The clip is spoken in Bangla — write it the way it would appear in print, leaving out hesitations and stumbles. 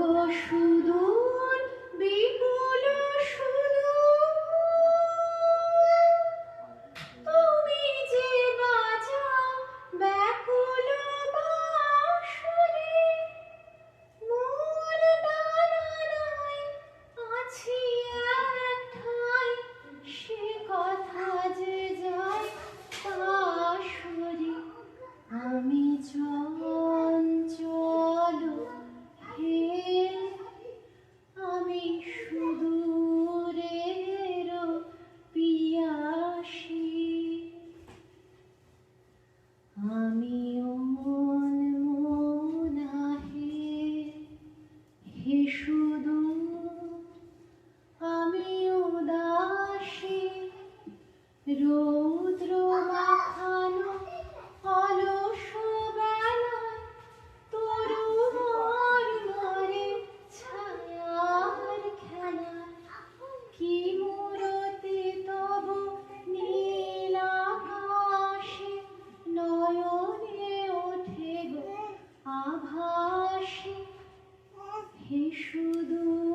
ওগো সুদূর বিপুল সুদূর, তুমি যে বাজাও ব্যাকুল বাঁশরি, মোর ডানায় আছি এক ঠাঁই, সে কথা যে যায় পাশরি। আমি চঞ্চল হে, আমি সুদূরের পিয়াসী, আমি অনমনা হে, হে সুদূর, আমি উদাসী, রৌদ্র মাখানো অলস বেলায় তরু মরে ছায়ার খেলায়, কি মূরতি তব নীল আকাশে, নয়নে ওঠে গো আভাসে, হে সুদূর।